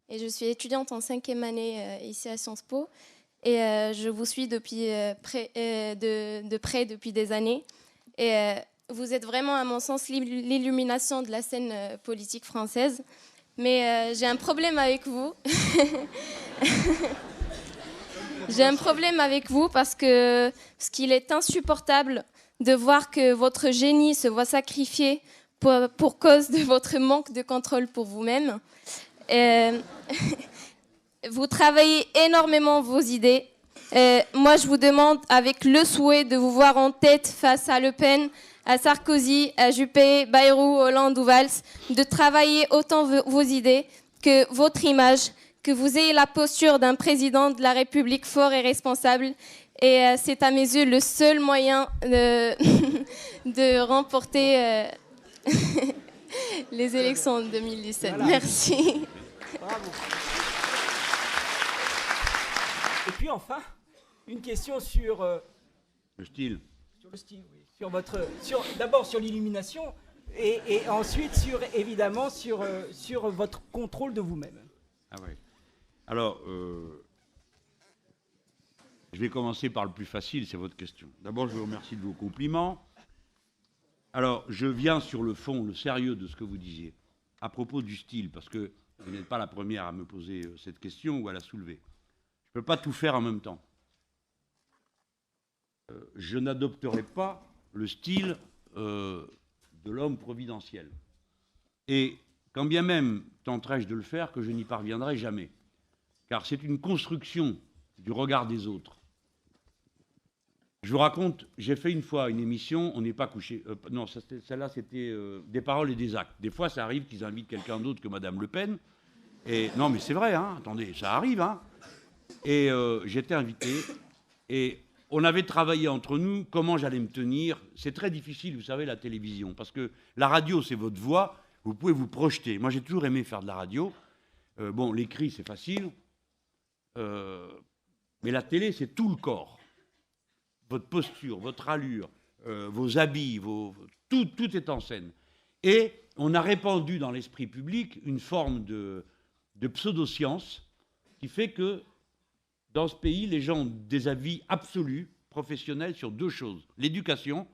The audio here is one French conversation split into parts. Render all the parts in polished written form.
et je suis étudiante en 5e année ici à Sciences Po. Et je vous suis de près depuis des années. Et vous êtes vraiment, à mon sens, l'illumination de la scène politique française. Mais j'ai un problème avec vous. J'ai un problème avec vous parce qu'il est insupportable de voir que votre génie se voit sacrifié pour cause de votre manque de contrôle pour vous-même. Vous travaillez énormément vos idées. Moi, je vous demande, avec le souhait de vous voir en tête face à Le Pen, à Sarkozy, à Juppé, Bayrou, Hollande ou Valls, de travailler autant vos idées que votre image, que vous ayez la posture d'un président de la République fort et responsable. Et c'est à mes yeux le seul moyen de remporter les élections de 2017. Voilà. Merci. Bravo. Et puis enfin, une question sur le style. Sur le style, oui. D'abord sur l'illumination et ensuite évidemment sur votre contrôle de vous-même. Ah oui. Alors, je vais commencer par le plus facile, c'est votre question. D'abord, je vous remercie de vos compliments. Alors, je viens sur le fond, le sérieux de ce que vous disiez, à propos du style, parce que vous n'êtes pas la première à me poser cette question ou à la soulever. Je ne peux pas tout faire en même temps. Je n'adopterai pas le style de l'homme providentiel. Et quand bien même tenterai-je de le faire, que je n'y parviendrai jamais. Car c'est une construction du regard des autres. Je vous raconte, j'ai fait une fois une émission, on n'est pas couché. Non, celle-là, c'était des paroles et des actes. Des fois, ça arrive qu'ils invitent quelqu'un d'autre que Madame Le Pen. Et non, mais c'est vrai, hein, attendez, ça arrive. Hein. Et j'étais invité. Et on avait travaillé entre nous comment j'allais me tenir. C'est très difficile, vous savez, la télévision. Parce que la radio, c'est votre voix. Vous pouvez vous projeter. Moi, j'ai toujours aimé faire de la radio. Bon, l'écrit, c'est facile. Mais la télé, c'est tout le corps. Votre posture, votre allure, vos habits, tout est en scène. Et on a répandu dans l'esprit public une forme de pseudo-science qui fait que dans ce pays, les gens ont des avis absolus, professionnels, sur deux choses. L'éducation,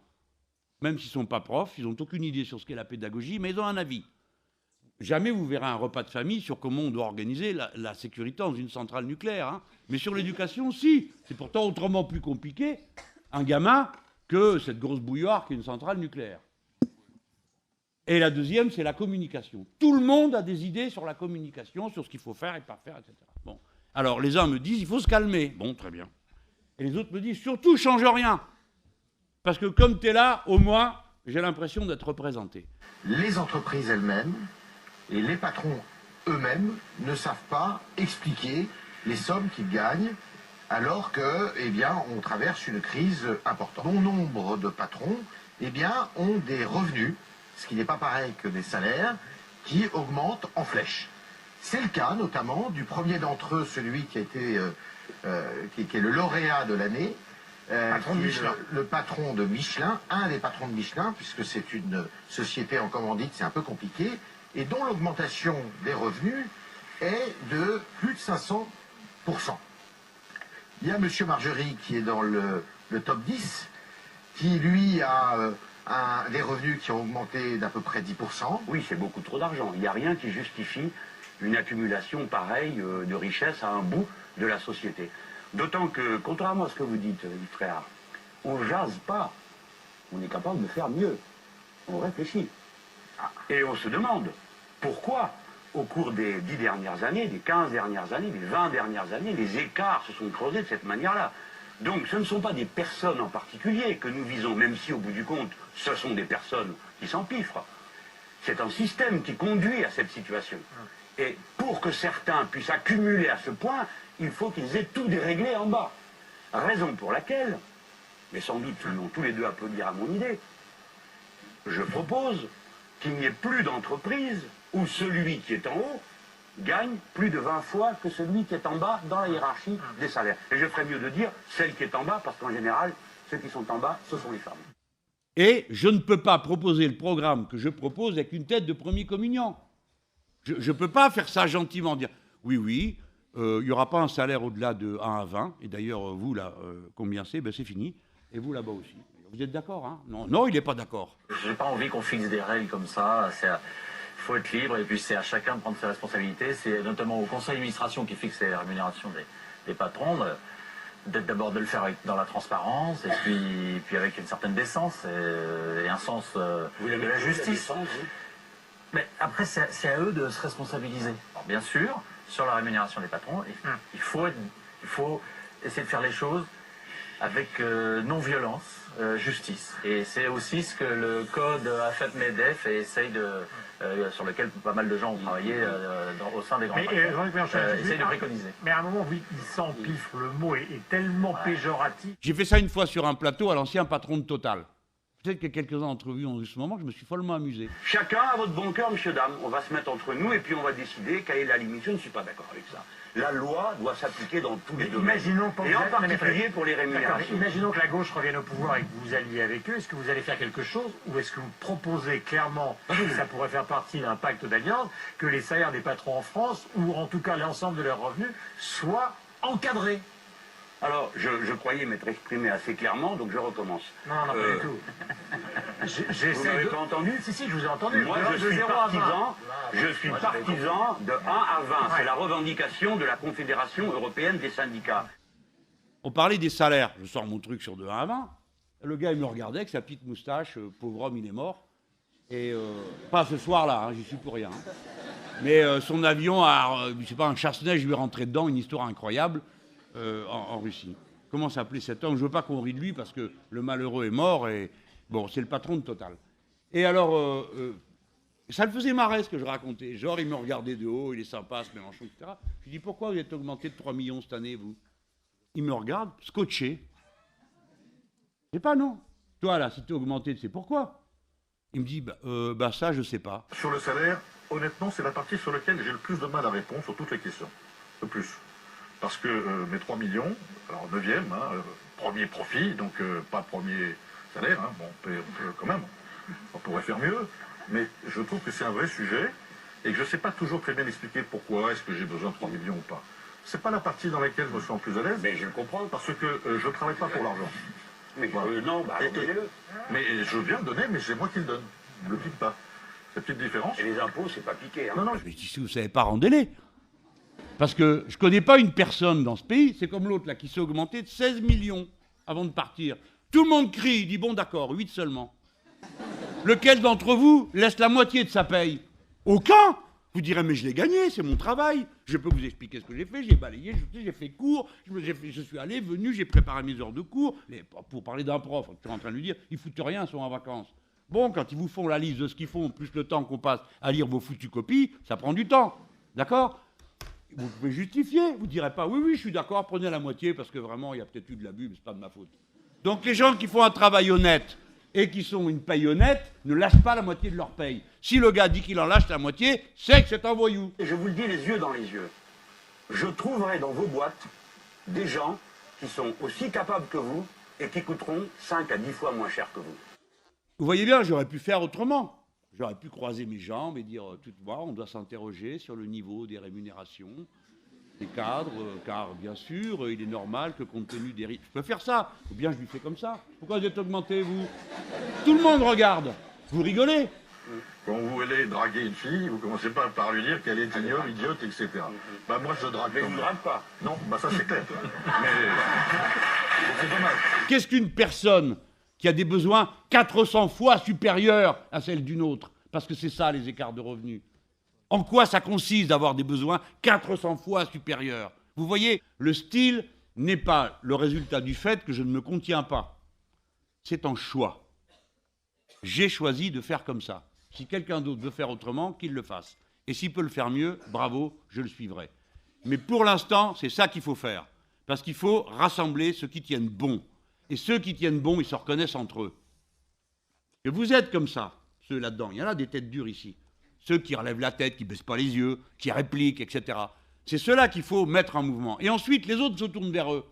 même s'ils ne sont pas profs, ils n'ont aucune idée sur ce qu'est la pédagogie, mais ils ont un avis. Jamais vous verrez un repas de famille sur comment on doit organiser la sécurité dans une centrale nucléaire. Hein. Mais sur l'éducation, si. C'est pourtant autrement plus compliqué, un gamin, que cette grosse bouilloire qu'est une centrale nucléaire. Et la deuxième, c'est la communication. Tout le monde a des idées sur la communication, sur ce qu'il faut faire et pas faire, etc. Bon. Alors, les uns me disent, il faut se calmer. Bon, très bien. Et les autres me disent, surtout, change rien. Parce que comme tu es là, au moins, j'ai l'impression d'être représenté. Les entreprises elles-mêmes et les patrons eux-mêmes ne savent pas expliquer les sommes qu'ils gagnent alors que, eh bien, on traverse une crise importante. Bon nombre de patrons, eh bien, ont des revenus, ce qui n'est pas pareil que des salaires, qui augmentent en flèche. C'est le cas notamment du premier d'entre eux, celui qui a été, qui est le lauréat de l'année, le patron de Michelin, un des patrons de Michelin, puisque c'est une société en commandite, c'est un peu compliqué, et dont l'augmentation des revenus est de plus de 500%. Il y a M. Margerie qui est dans le top 10, qui lui a des revenus qui ont augmenté d'à peu près 10%. Oui, c'est beaucoup trop d'argent. Il n'y a rien qui justifie une accumulation pareille de richesse à un bout de la société. D'autant que, contrairement à ce que vous dites, Yves Tréhard, on ne jase pas. On est capable de faire mieux. On réfléchit. Et on se demande pourquoi, au cours des 10 dernières années, des 15 dernières années, des 20 dernières années, les écarts se sont creusés de cette manière-là. Donc ce ne sont pas des personnes en particulier que nous visons, même si au bout du compte, ce sont des personnes qui s'empiffrent. C'est un système qui conduit à cette situation. Et pour que certains puissent accumuler à ce point, il faut qu'ils aient tout déréglé en bas. Raison pour laquelle, mais sans doute nous allons tous les deux applaudir à mon idée, je propose qu'il n'y ait plus d'entreprise où celui qui est en haut gagne plus de 20 fois que celui qui est en bas dans la hiérarchie des salaires. Et je ferais mieux de dire celle qui est en bas, parce qu'en général, ceux qui sont en bas, ce sont les femmes. Et je ne peux pas proposer le programme que je propose avec une tête de premier communiant. Je ne peux pas faire ça gentiment, dire oui, il n'y aura pas un salaire au-delà de 1 à 20. Et d'ailleurs, vous, là, combien c'est? Ben, c'est fini. Et vous, là-bas aussi. Vous êtes d'accord, hein? Non, non, il n'est pas d'accord. J'ai pas envie qu'on fixe des règles comme ça. Il faut être libre et puis c'est à chacun de prendre ses responsabilités. C'est notamment au conseil d'administration qui fixe les rémunérations des patrons. D'abord de le faire dans la transparence et puis avec une certaine décence et un sens de la justice. Mais après, c'est à eux de se responsabiliser. Alors, bien sûr, sur la rémunération des patrons, il faut essayer de faire les choses avec non-violence, justice. Et c'est aussi ce que le code AFEP-MEDEF essaye sur lequel pas mal de gens ont travaillé au sein des grands patrons, essaye de préconiser. Mais à un moment, il s'empiffe, le mot est tellement péjoratif. J'ai fait ça une fois sur un plateau à l'ancien patron de Total. Peut-être que quelques-uns d'entre vous ont eu ce moment, je me suis follement amusé. Chacun à votre bon cœur, monsieur, dame. On va se mettre entre nous et puis on va décider quelle est la limite. Je ne suis pas d'accord avec ça. La loi doit s'appliquer dans tous les domaines. Imaginons Et en particulier pour les rémunérations. D'accord, imaginons que la gauche revienne au pouvoir et que vous alliez avec eux. Est-ce que vous allez faire quelque chose ou est-ce que vous proposez clairement, ça pourrait faire partie d'un pacte d'alliance, que les salaires des patrons en France, ou en tout cas l'ensemble de leurs revenus, soient encadrés? Alors, je croyais m'être exprimé assez clairement, donc je recommence. Non, pas du tout. Vous m'avez pas entendu? Si, je vous ai entendu. Moi, je suis partisan de 1 à 20. C'est la revendication de la Confédération européenne des syndicats. On parlait des salaires. Je sors mon truc sur de 1 à 20. Le gars, il me regardait avec sa petite moustache. Pauvre homme, il est mort. Et pas ce soir-là, hein, j'y suis pour rien. Mais son avion, je sais pas, un chasse-neige lui est rentré dedans, une histoire incroyable. En Russie. Comment s'appelait cet homme? Je veux pas qu'on rie de lui parce que le malheureux est mort et bon, c'est le patron de Total. Et alors, ça le faisait marrer ce que je racontais. Genre, il me regardait de haut, il est sympa, ce Mélenchon, etc. Je lui dis, pourquoi vous êtes augmenté de 3 millions cette année, vous? Il me regarde, scotché. Je sais pas, non. Toi, là, si t'es augmenté, tu sais pourquoi? Il me dit, ça, je sais pas. Sur le salaire, honnêtement, c'est la partie sur laquelle j'ai le plus de mal à répondre sur toutes les questions. Le plus. Parce que mes 3 millions, alors 9e, premier profit, donc pas premier salaire, bon, on peut quand même, on pourrait faire mieux, mais je trouve que c'est un vrai sujet et que je ne sais pas toujours très bien expliquer pourquoi est-ce que j'ai besoin de 3 millions ou pas. C'est pas la partie dans laquelle je me sens plus à l'aise. Mais je le comprends. Parce que je ne travaille pas pour l'argent. Mais voilà. non, donnez-le. Mais je viens de donner, mais c'est moi qui le donne. Je ne le pique pas. Cette petite différence. Et les impôts, c'est pas piqué. Hein. Non, Mais si vous ne savez pas, rendez-les. Parce que je ne connais pas une personne dans ce pays, c'est comme l'autre là, qui s'est augmenté de 16 millions avant de partir. Tout le monde crie, il dit bon d'accord, 8 seulement. Lequel d'entre vous laisse la moitié de sa paye? Aucun. Vous direz mais je l'ai gagné, c'est mon travail. Je peux vous expliquer ce que j'ai fait, j'ai balayé, j'ai fait cours, je suis allé, venu, j'ai préparé mes heures de cours. Pour parler d'un prof, tu es en train de lui dire, ils foutent rien, ils sont en vacances. Bon, quand ils vous font la liste de ce qu'ils font, plus le temps qu'on passe à lire vos foutues copies, ça prend du temps. D'accord? Vous pouvez justifier, vous ne direz pas oui, je suis d'accord, prenez la moitié parce que vraiment il y a peut-être eu de l'abus, mais ce n'est pas de ma faute. Donc les gens qui font un travail honnête et qui sont une paye honnête ne lâchent pas la moitié de leur paye. Si le gars dit qu'il en lâche la moitié, c'est que c'est un voyou. Et je vous le dis les yeux dans les yeux. Je trouverai dans vos boîtes des gens qui sont aussi capables que vous et qui coûteront 5 à 10 fois moins cher que vous. Vous voyez bien, j'aurais pu faire autrement. J'aurais pu croiser mes jambes et dire, on doit s'interroger sur le niveau des rémunérations des cadres, car bien sûr, il est normal que compte tenu des risques... Je peux faire ça, ou bien je lui fais comme ça. Pourquoi vous êtes augmenté, vous? Tout le monde regarde. Vous rigolez. Quand vous allez draguer une fille, vous commencez pas par lui dire qu'elle est ignoble, idiote, etc. Moi, je drague. Mais vous ne drague pas. Non, ça c'est clair. Mais c'est dommage. Qu'est-ce qu'une personne qui a des besoins 400 fois supérieurs à celles d'une autre? Parce que c'est ça, les écarts de revenus. En quoi ça consiste d'avoir des besoins 400 fois supérieurs? Vous voyez, le style n'est pas le résultat du fait que je ne me contiens pas. C'est un choix. J'ai choisi de faire comme ça. Si quelqu'un d'autre veut faire autrement, qu'il le fasse. Et s'il peut le faire mieux, bravo, je le suivrai. Mais pour l'instant, c'est ça qu'il faut faire. Parce qu'il faut rassembler ceux qui tiennent bon. Et ceux qui tiennent bon, ils se reconnaissent entre eux. Et vous êtes comme ça, ceux là-dedans. Il y en a des têtes dures ici. Ceux qui relèvent la tête, qui ne baissent pas les yeux, qui répliquent, etc. C'est ceux-là qu'il faut mettre en mouvement. Et ensuite, les autres se tournent vers eux.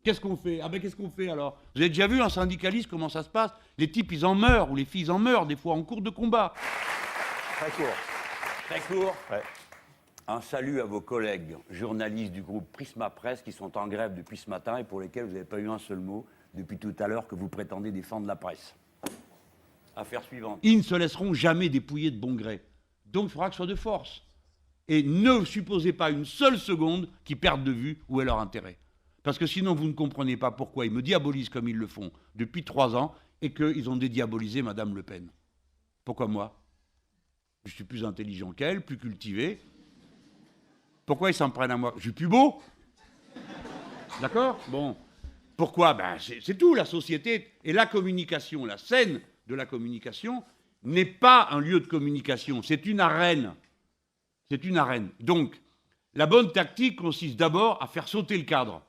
Qu'est-ce qu'on fait? Qu'est-ce qu'on fait alors? Vous avez déjà vu un syndicaliste, comment ça se passe? Les types, ils en meurent, ou les filles en meurent, des fois en cours de combat. Très court. Très court. Ouais. Un salut à vos collègues journalistes du groupe Prisma Presse qui sont en grève depuis ce matin et pour lesquels vous n'avez pas eu un seul mot depuis tout à l'heure que vous prétendez défendre la presse. Affaire suivante. Ils ne se laisseront jamais dépouiller de bon gré. Donc il faudra que ce soit de force. Et ne supposez pas une seule seconde qu'ils perdent de vue où est leur intérêt. Parce que sinon, vous ne comprenez pas pourquoi ils me diabolisent comme ils le font depuis 3 ans et qu'ils ont dédiabolisé Madame Le Pen. Pourquoi moi? Je suis plus intelligent qu'elle, plus cultivé. Pourquoi ils s'en prennent à moi? Je suis plus beau. D'accord? Bon. Pourquoi? Ben, c'est tout, la société et la communication, la scène de la communication n'est pas un lieu de communication, c'est une arène. C'est une arène. Donc, la bonne tactique consiste d'abord à faire sauter le cadre.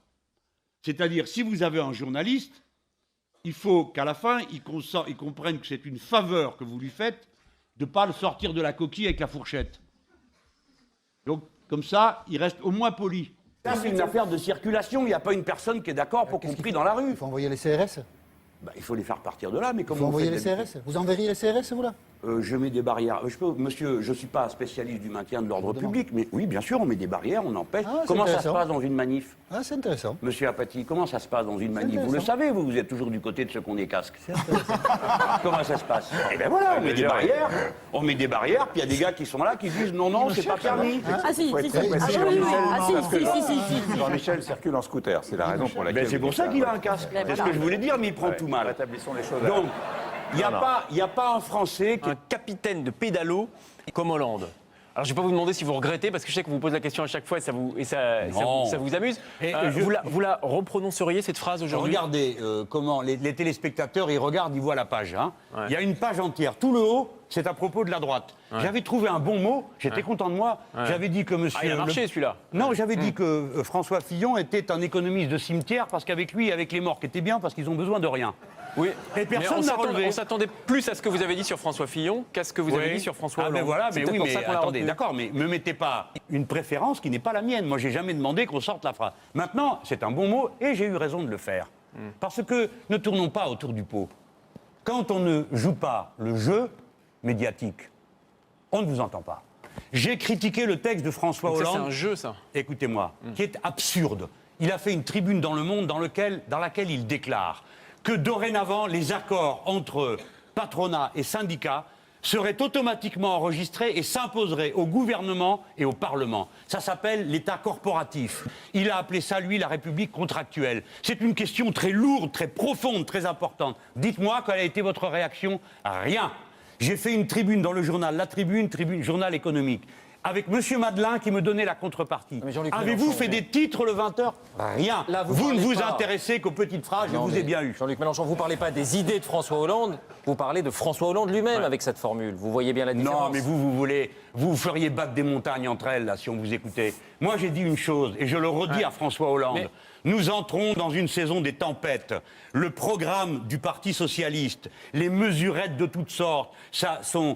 C'est-à-dire, si vous avez un journaliste, il faut qu'à la fin, il comprenne que c'est une faveur que vous lui faites de ne pas le sortir de la coquille avec la fourchette. Donc, comme ça, il reste au moins poli. Ça, c'est une affaire de circulation. Il n'y a pas une personne qui est d'accord pour qu'on prie dans la rue. Il faut envoyer les CRS. Bah, il faut les faire partir de là, mais Il comment faut on envoyer fait les CRS. Vous enverriez les CRS, vous, là? Je mets des barrières. Monsieur, je ne suis pas spécialiste du maintien de l'ordre public, mais oui, bien sûr, on met des barrières, on empêche. Ah, comment ça se intéressant. passe dans une manif? Ah, c'est intéressant. Monsieur Apathy, comment ça se passe dans une manif? Vous le intéressant. savez, vous êtes toujours du côté de ceux qui ont des casques. Comment ça se passe? Eh bien voilà, on met des barrières. On met des barrières, puis il y a des gars qui sont là qui disent non, non, c'est pas permis. Ah si, si, si. Ah, si. Jean-Michel circule en scooter, c'est la raison pour laquelle... Ben, c'est pour ça qu'il a un casque. C'est ce que je voulais dire, mais il prend tout mal. Rétablissons les choses. Donc, il n'y a pas un Français qui... Un capitaine de pédalo comme Hollande. Alors, je ne vais pas vous demander si vous regrettez, parce que je sais qu'on vous pose la question à chaque fois et ça vous amuse. Et vous la reprononceriez, cette phrase, aujourd'hui? Regardez comment les téléspectateurs, ils regardent, ils voient la page. Hein. Ouais. Il y a une page entière. Tout le haut, c'est à propos de la droite. Ouais. J'avais trouvé un bon mot, j'étais content de moi. Ouais. J'avais dit que monsieur... Ah, il a marché, celui-là. Non, j'avais dit que François Fillon était un économiste de cimetière, parce qu'avec lui, avec les morts, qui étaient bien, parce qu'ils ont besoin de rien. Oui. Et personne n'a relevé. On s'attendait plus à ce que vous avez dit sur François Fillon qu'à ce que vous avez dit sur François Hollande. Ah ben voilà, mais C'est oui, peut-être pour mais ça qu'on l'a attendez, retenu. d'accord, mais me mettez pas une préférence qui n'est pas la mienne. Moi, j'ai jamais demandé qu'on sorte la phrase. Maintenant, c'est un bon mot et j'ai eu raison de le faire. Parce que ne tournons pas autour du pot. Quand on ne joue pas le jeu médiatique, on ne vous entend pas. J'ai critiqué le texte de François Donc ça, Hollande. c'est un jeu, ça. Écoutez-moi, qui est absurde. Il a fait une tribune dans Le Monde dans laquelle il déclare que dorénavant, les accords entre patronat et syndicats seraient automatiquement enregistrés et s'imposeraient au gouvernement et au Parlement. Ça s'appelle l'État corporatif. Il a appelé ça, lui, la République contractuelle. C'est une question très lourde, très profonde, très importante. Dites-moi quelle a été votre réaction? Rien. J'ai fait une tribune dans le journal, La Tribune, journal économique, avec M. Madeleine qui me donnait la contrepartie. Avez-vous fait des titres le 20h? Rien. Là, vous ne vous pas. intéressez qu'aux petites phrases, je vous ai bien eu. Jean-Luc Mélenchon, vous ne parlez pas des idées de François Hollande, vous parlez de François Hollande lui-même avec cette formule. Vous voyez bien la différence. Non, mais vous feriez battre des montagnes entre elles, là, si on vous écoutait. Moi, j'ai dit une chose, et je le redis à François Hollande. Mais... Nous entrons dans une saison des tempêtes. Le programme du Parti socialiste, les mesurettes de toutes sortes, son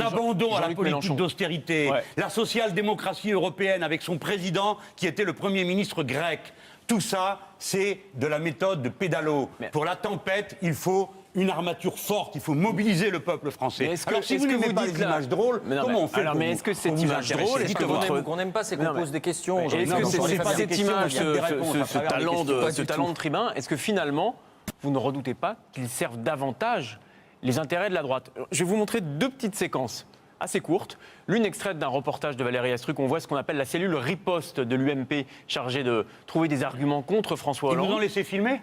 abandon à la politique d'austérité, la social-démocratie européenne avec son président qui était le Premier ministre grec. Tout ça, c'est de la méthode de pédalo. Pour la tempête, il faut une armature forte, il faut mobiliser le peuple français. Alors si vous n'aimez pas les images drôles, comment on fait? Alors, mais est-ce que cette image drôle, est-ce que qu'on n'aime pas, c'est qu'on pose des questions. Est-ce que cette image, ce talent de tribun, est-ce que finalement, vous ne redoutez pas qu'il serve davantage les intérêts de la droite? Je vais vous montrer 2 petites séquences assez courtes. L'une extraite d'un reportage de Valérie Astruc, on voit ce qu'on appelle la cellule riposte de l'UMP, chargée de trouver des arguments contre François Hollande. Ils vous ont laissé filmer?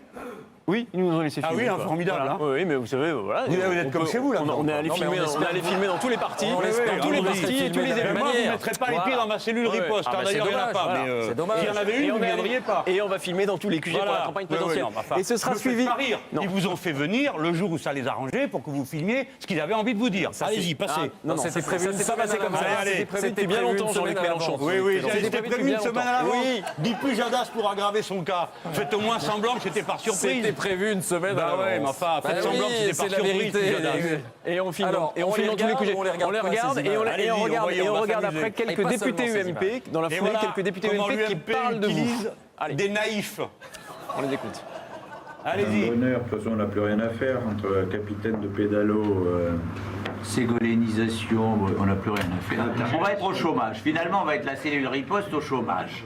Oui, ils nous ont laissé filmer. Ah oui, formidable. Voilà. Hein. Oui, mais vous savez, voilà. Vous êtes comme chez vous, là. On est allé filmer dans tous les partis, dans tous les partis et tous les événements. Moi, vous ne mettrez pas les pieds dans ma cellule riposte. D'ailleurs, il n'y en a pas. C'est dommage. S'il y en avait une, vous ne viendriez pas. Et on va filmer dans tous les QG pour la campagne présidentielle. Et ce sera suivi. Ils vous ont fait venir le jour où ça les arrangeait pour que vous filmiez ce qu'ils avaient envie de vous dire. Allez-y, passez. Non, c'était prévu. C'est pas passé comme ça. C'était bien longtemps, Jean-Luc Mélenchon. Oui, c'était prévu une semaine à l'avance. Dites plus Jadas pour aggraver son cas. Faites au moins semblant que c'était par surprise. C'était prévu une semaine. Bah ouais, mais enfin, faites semblant que c'était par surprise. Et on filme dans tous les QG. On les regarde et on regarde après quelques députés UMP, dans la foulée, quelques députés UMP qui parlent de vous. Des naïfs. On les écoute. Allez-y. Bonheur, de toute façon, on n'a plus rien à faire entre capitaine de pédalo Ségolénisation, on n'a plus rien à faire. On va être au chômage. Finalement, on va être la cellule riposte au chômage.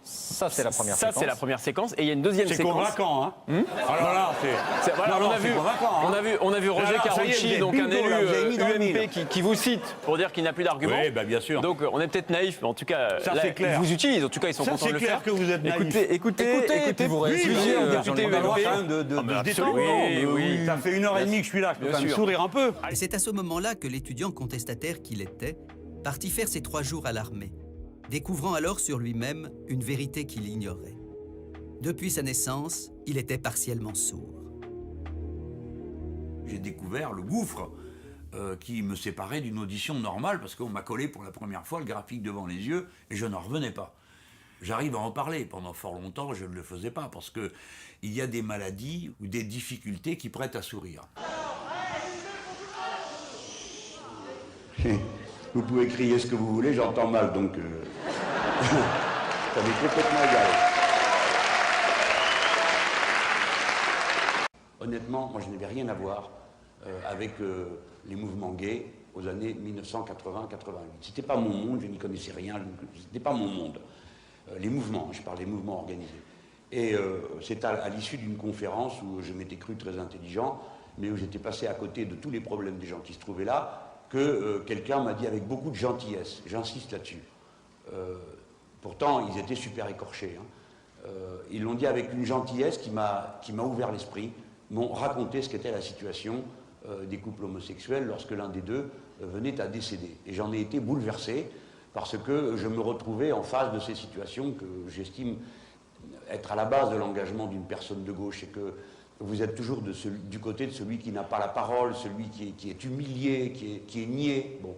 Ça, c'est la première séquence. Ça, c'est la première séquence. Et il y a une deuxième séquence. C'est convaincant, hein. Alors là, c'est... Voilà, Non, on, non, a c'est vu, convaincant, hein. on a vu Roger Alors, ça y est, Carucci, vous donc êtes un bingo, là, vous avez mis dans le élu mille. UMP qui vous cite pour dire qu'il n'a plus d'arguments. Oui, bah, bien sûr. Donc on est peut-être naïf, mais en tout cas, Ça, là, c'est clair. ils vous utilisent. En tout cas, ils sont Ça, contents de le c'est clair faire. que vous êtes naïf. Écoutez, vous réagissez, député On a le droit UMP. quand même de se détendre. Oui, oui. Ça fait 1h30 que je suis là, je peux Bien quand même sûr. sourire un peu. Et c'est à ce moment-là que l'étudiant contestataire qu'il était partit faire ses 3 jours à l'armée, découvrant alors sur lui-même une vérité qu'il ignorait. Depuis sa naissance, il était partiellement sourd. J'ai découvert le gouffre qui me séparait d'une audition normale parce qu'on m'a collé pour la première fois le graphique devant les yeux et je n'en revenais pas. J'arrive à en parler. Pendant fort longtemps, je ne le faisais pas parce qu'il y a des maladies ou des difficultés qui prêtent à sourire. Vous pouvez crier ce que vous voulez, j'entends mal, donc ça m'est complètement égal. Honnêtement, moi je n'avais rien à voir avec les mouvements gays aux années 1980-88. C'était pas mon monde, je n'y connaissais rien, c'était pas mon monde. Les mouvements, je parle des mouvements organisés. Et c'est à l'issue d'une conférence où je m'étais cru très intelligent, mais où j'étais passé à côté de tous les problèmes des gens qui se trouvaient là, que quelqu'un m'a dit avec beaucoup de gentillesse, j'insiste là-dessus. Pourtant, ils étaient super écorchés. Hein. Ils l'ont dit avec une gentillesse qui m'a ouvert l'esprit, m'ont raconté ce qu'était la situation des couples homosexuels lorsque l'un des deux venait à décéder. Et j'en ai été bouleversé parce que je me retrouvais en face de ces situations que j'estime être à la base de l'engagement d'une personne de gauche et que vous êtes toujours du côté de celui qui n'a pas la parole, celui qui est humilié, qui est nié. Bon.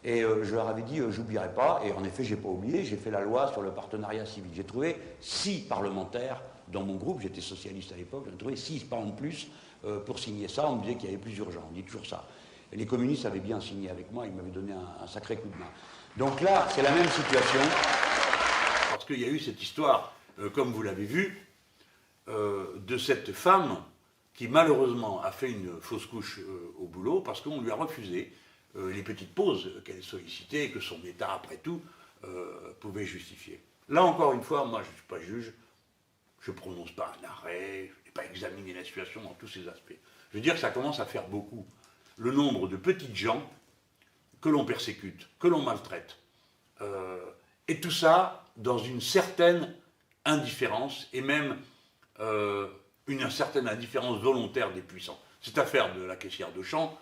Et je leur avais dit, j'oublierai pas, et en effet, j'ai pas oublié, j'ai fait la loi sur le partenariat civil. J'ai trouvé 6 parlementaires dans mon groupe, j'étais socialiste à l'époque, j'ai trouvé 6 pas en plus pour signer ça. On me disait qu'il y avait plus urgent, on dit toujours ça. Et les communistes avaient bien signé avec moi, ils m'avaient donné un sacré coup de main. Donc là, c'est la même situation. Parce qu'il y a eu cette histoire, comme vous l'avez vu, de cette femme qui malheureusement a fait une fausse couche au boulot parce qu'on lui a refusé les petites pauses qu'elle sollicitait et que son état, après tout, pouvait justifier. Là encore une fois, moi je ne suis pas juge, je ne prononce pas un arrêt, je n'ai pas examiné la situation dans tous ses aspects. Je veux dire que ça commence à faire beaucoup. Le nombre de petites gens que l'on persécute, que l'on maltraite, et tout ça dans une certaine indifférence et même une certaine indifférence volontaire des puissants. Cette affaire de la caissière de champ,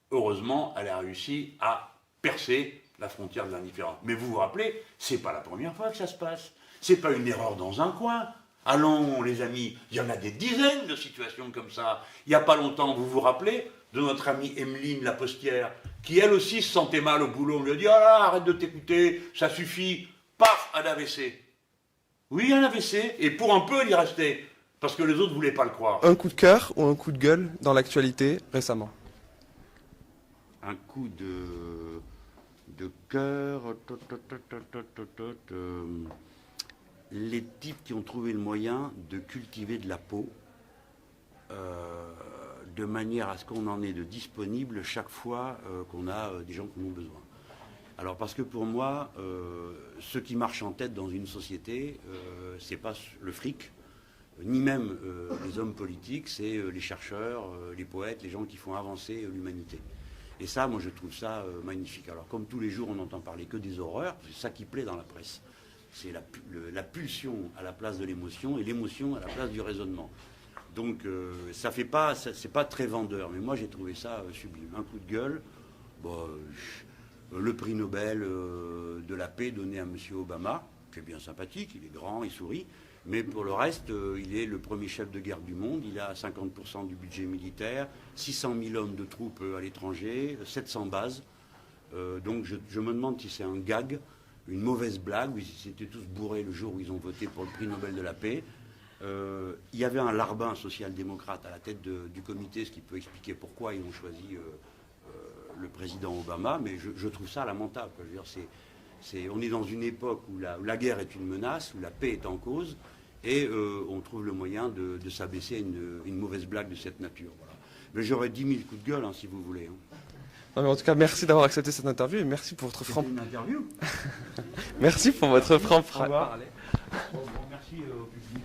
heureusement, elle a réussi à percer la frontière de l'indifférence. Mais vous vous rappelez, c'est pas la première fois que ça se passe. C'est pas une erreur dans un coin. Allons, les amis, il y en a des dizaines de situations comme ça. Il n'y a pas longtemps, vous vous rappelez de notre amie Emeline Lapostière, qui elle aussi se sentait mal au boulot. On lui a dit, ah là, arrête de t'écouter, ça suffit. Paf, un AVC. Oui, un AVC, et pour un peu, elle y restait, parce que les autres ne voulaient pas le croire. Un coup de cœur ou un coup de gueule dans l'actualité récemment? Un coup de cœur. Les types qui ont trouvé le moyen de cultiver de la peau de manière à ce qu'on en ait de disponible chaque fois qu'on a des gens qui en ont besoin. Alors parce que pour moi, ce qui marche en tête dans une société, c'est pas le fric, ni même les hommes politiques, c'est les chercheurs, les poètes, les gens qui font avancer l'humanité. Et ça, moi je trouve ça magnifique. Alors comme tous les jours on n'entend parler que des horreurs, c'est ça qui plaît dans la presse. C'est la pulsion à la place de l'émotion et l'émotion à la place du raisonnement. Donc ça fait pas, c'est pas très vendeur, mais moi j'ai trouvé ça sublime. Un coup de gueule, bon, le prix Nobel de la paix donné à M. Obama, c'est bien sympathique, il est grand, il sourit, mais pour le reste, il est le premier chef de guerre du monde, il a 50% du budget militaire, 600 000 hommes de troupes à l'étranger, 700 bases. Donc je me demande si c'est un gag, une mauvaise blague, ou s'ils étaient tous bourrés le jour où ils ont voté pour le prix Nobel de la paix. Il y avait un larbin social-démocrate à la tête du comité, ce qui peut expliquer pourquoi ils ont choisi le président Obama, mais je trouve ça lamentable. Je veux dire, on est dans une époque où la guerre est une menace, où la paix est en cause, et on trouve le moyen de s'abaisser à une mauvaise blague de cette nature. Voilà. Mais j'aurais 10 000 coups de gueule, hein, si vous voulez. Hein. Non, mais en tout cas, merci d'avoir accepté cette interview et merci pour votre franc... Une interview. Merci pour votre franc... Au revoir. Merci au public.